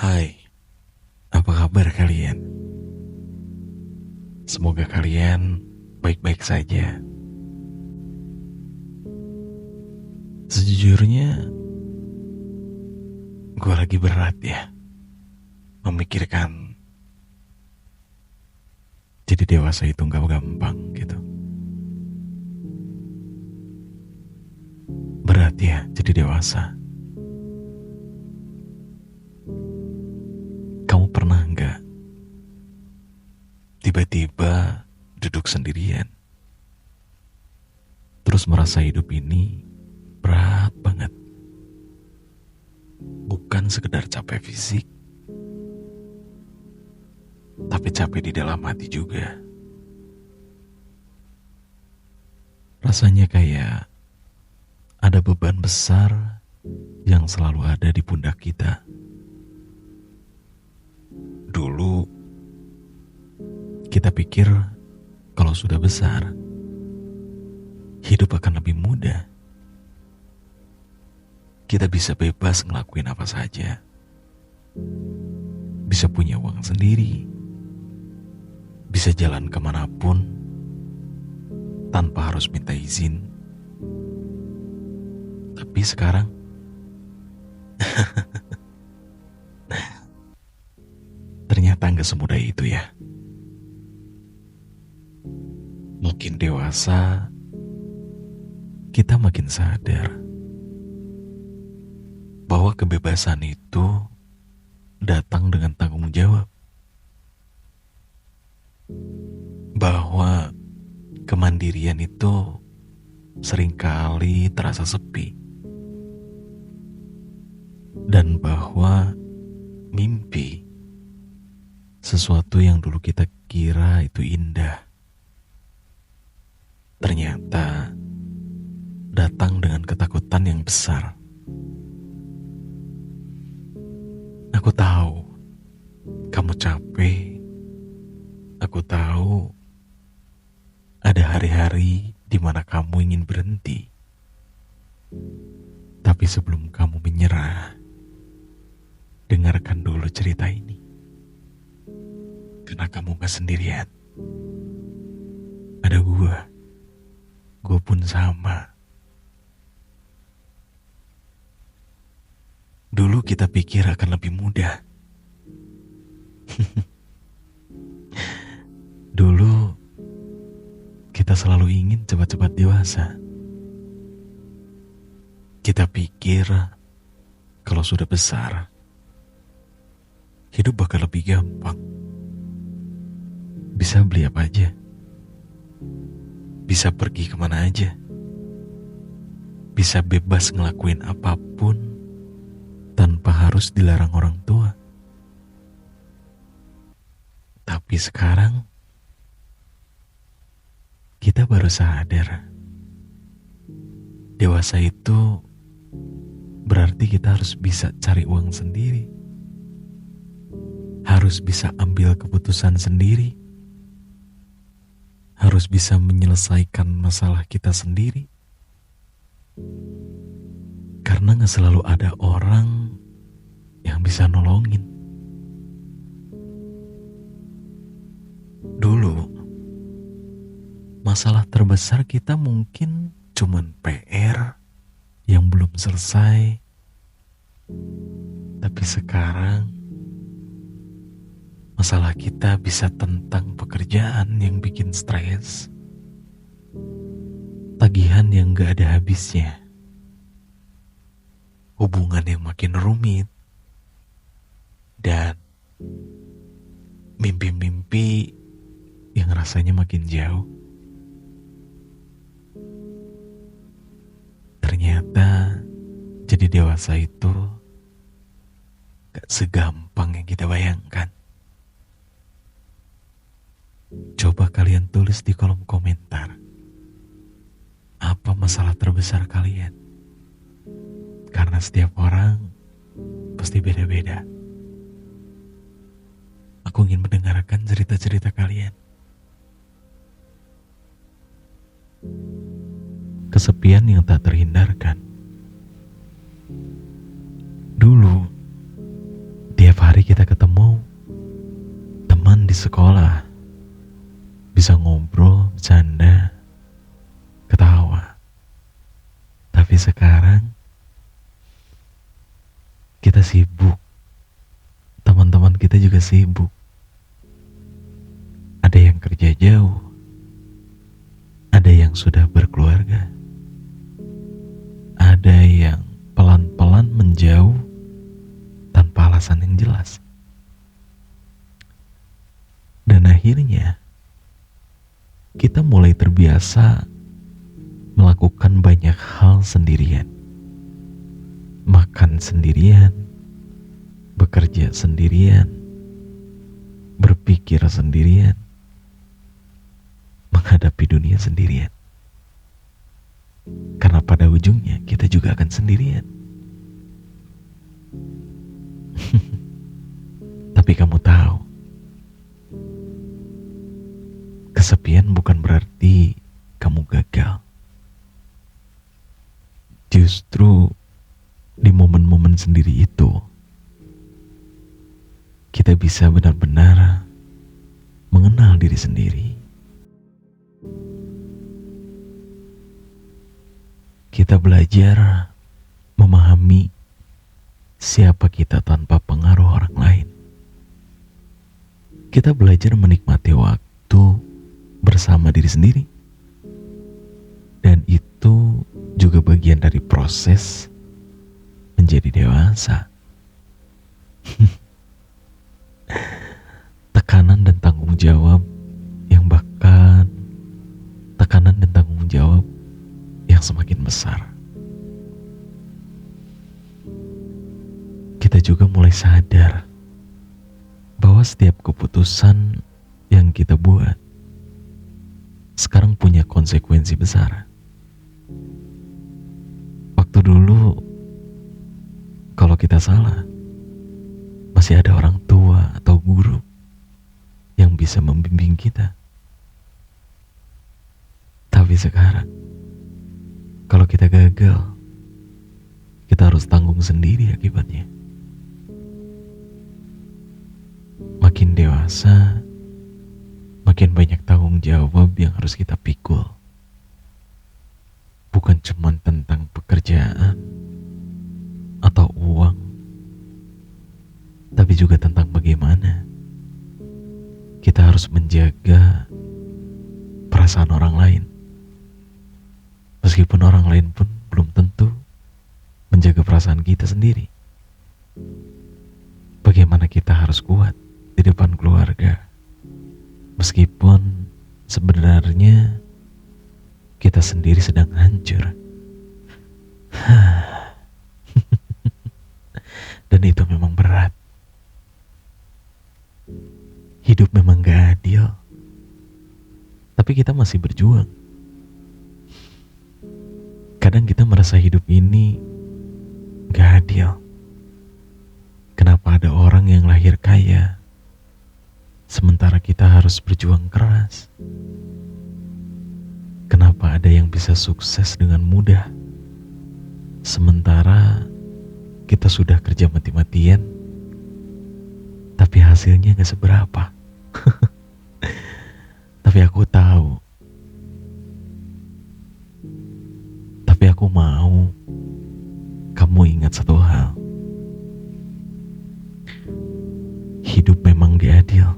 Hai, apa kabar kalian? Semoga kalian baik-baik saja. Sejujurnya, gue lagi berat ya memikirkan jadi dewasa itu gak gampang gitu. Berat ya jadi dewasa. Kamu pernah gak tiba-tiba duduk sendirian, terus merasa hidup ini berat banget? Bukan sekedar capek fisik, tapi capek di dalam hati juga. Rasanya kayak ada beban besar yang selalu ada di pundak kita. Dulu kita pikir kalau sudah besar, hidup akan lebih mudah. Kita bisa bebas ngelakuin apa saja. Bisa punya uang sendiri. Bisa jalan kemanapun tanpa harus minta izin. Tapi sekarang ternyata gak semudah itu ya. Makin dewasa, kita makin sadar bahwa kebebasan itu datang dengan tanggung jawab. Bahwa kemandirian itu seringkali terasa sepi. Dan bahwa mimpi, sesuatu yang dulu kita kira itu indah, ternyata datang dengan ketakutan yang besar. Aku tahu kamu capek. Aku tahu ada hari-hari di mana kamu ingin berhenti. Tapi sebelum kamu menyerah, dengarkan dulu cerita ini. Karena kamu gak sendirian. Ada gue pun sama. Dulu kita pikir akan lebih mudah. Dulu kita selalu ingin cepat-cepat dewasa. Kita pikir kalau sudah besar, hidup bakal lebih gampang. Bisa beli apa aja. Bisa pergi kemana aja. Bisa bebas ngelakuin apapun tanpa harus dilarang orang tua. Tapi sekarang kita baru sadar, dewasa itu berarti kita harus bisa cari uang sendiri, harus bisa ambil keputusan sendiri, harus bisa menyelesaikan masalah kita sendiri. Karena gak selalu ada orang yang bisa nolongin. Dulu, masalah terbesar kita mungkin cuman PR yang belum selesai. Tapi sekarang, masalah kita bisa tentang pekerjaan yang bikin stres, tagihan yang gak ada habisnya, hubungan yang makin rumit, dan mimpi-mimpi yang rasanya makin jauh. Ternyata jadi dewasa itu gak segampang yang kita bayangkan. Coba kalian tulis di kolom komentar, apa masalah terbesar kalian? Karena setiap orang pasti beda-beda. Aku ingin mendengarkan cerita-cerita kalian. Kesepian yang tak terhindarkan. Dulu, tiap hari sibuk, teman-teman kita juga sibuk. Ada yang kerja jauh, ada yang sudah berkeluarga, ada yang pelan-pelan menjauh tanpa alasan yang jelas. Dan akhirnya kita mulai terbiasa melakukan banyak hal sendirian. Makan sendirian, bekerja sendirian, berpikir sendirian, menghadapi dunia sendirian. Karena pada ujungnya kita juga akan sendirian. Tapi kamu tahu, kesepian bukan berarti kamu gagal. Justru di momen-momen sendiri itu, kita bisa benar-benar mengenal diri sendiri. Kita belajar memahami siapa kita tanpa pengaruh orang lain. Kita belajar menikmati waktu bersama diri sendiri. Dan itu juga bagian dari proses menjadi dewasa. Tekanan dan tanggung jawab yang bahkan tekanan dan tanggung jawab yang semakin besar. Kita juga mulai sadar bahwa setiap keputusan yang kita buat sekarang punya konsekuensi besar. Waktu dulu, kalau kita salah, masih ada orang tua atau guru yang bisa membimbing kita. Tapi sekarang, kalau kita gagal, kita harus tanggung sendiri akibatnya. Makin dewasa, makin banyak tanggung jawab yang harus kita pikul. Bukan cuma tentang pekerjaan atau uang, tapi juga tentang bagaimana kita harus menjaga perasaan orang lain. Meskipun orang lain pun belum tentu menjaga perasaan kita sendiri. Bagaimana kita harus kuat di depan keluarga, meskipun sebenarnya kita sendiri sedang hancur. Dan itu memang berat. Hidup memang gak adil, tapi kita masih berjuang. Kadang kita merasa hidup ini gak adil. Kenapa ada orang yang lahir kaya, sementara kita harus berjuang keras? Kenapa ada yang bisa sukses dengan mudah, sementara kita sudah kerja mati-matian, tapi hasilnya gak seberapa? Tapi aku tahu, tapi aku mau kamu ingat satu hal. Hidup memang gak adil,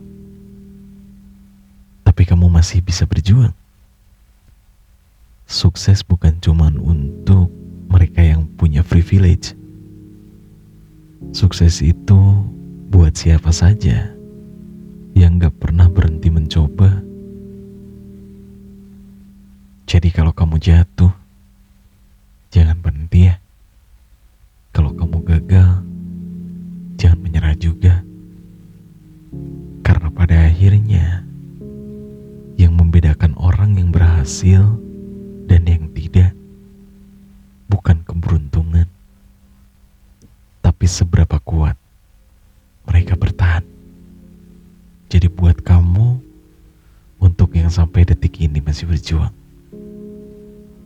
tapi kamu masih bisa berjuang. Sukses bukan cuma untuk mereka yang punya privilege. Sukses itu buat siapa saja yang gak pernah berhenti mencoba. Jadi kalau kamu jatuh, jangan berhenti ya. Kalau kamu gagal, jangan menyerah juga. Karena pada akhirnya, yang membedakan orang yang berhasil dan yang tidak bukan keberuntungan, tapi seberapa kuat mereka bertahan. Jadi buat kamu, untuk yang sampai detik ini masih berjuang,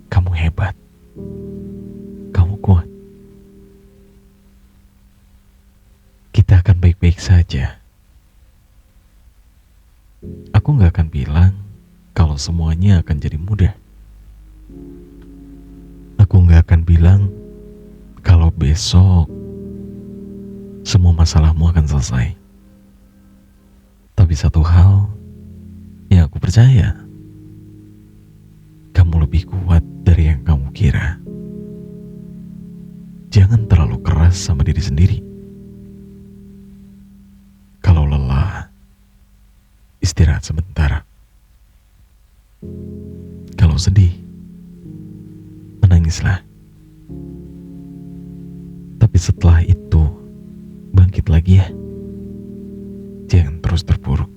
kamu hebat, kamu kuat. Kita akan baik-baik saja. Aku gak akan bilang kalau semuanya akan jadi mudah. Aku gak akan bilang kalau besok masalahmu akan selesai. Tapi satu hal yang aku percaya, kamu lebih kuat dari yang kamu kira. Jangan terlalu keras sama diri sendiri. Kalau lelah, istirahat sebentar. Kalau sedih, menangislah. Tapi setelah itu, bangkit lagi ya. Jangan terus terpuruk.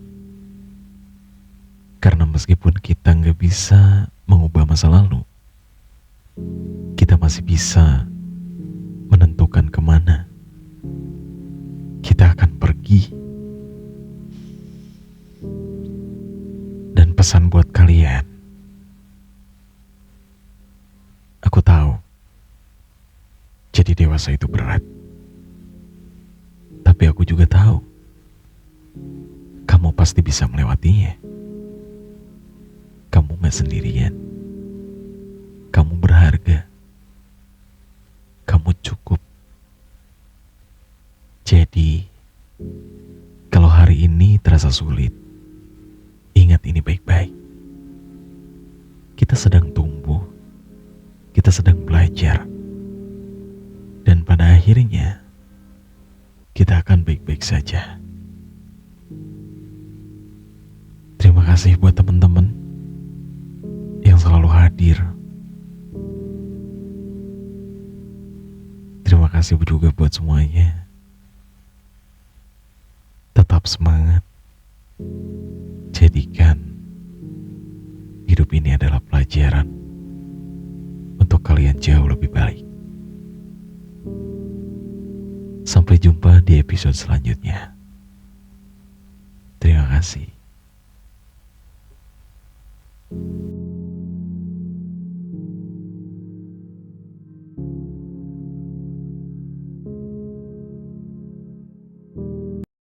Karena meskipun kita nggak bisa mengubah masa lalu, kita masih bisa menentukan kemana kita akan pergi. Dan pesan buat kalian, aku tahu jadi dewasa itu berat. Tapi aku juga tahu kamu pasti bisa melewatinya. Kamu gak sendirian. Kamu berharga. Kamu cukup. Jadi, kalau hari ini terasa sulit, ingat ini baik-baik. Kita sedang tumbuh. Kita sedang belajar. Dan pada akhirnya, kita akan baik-baik saja. Terima kasih buat teman-teman yang selalu hadir. Terima kasih juga buat semuanya. Tetap semangat. Jadikan hidup ini adalah pelajaran untuk kalian jauh lebih baik. Sampai jumpa di episode selanjutnya. Terima kasih.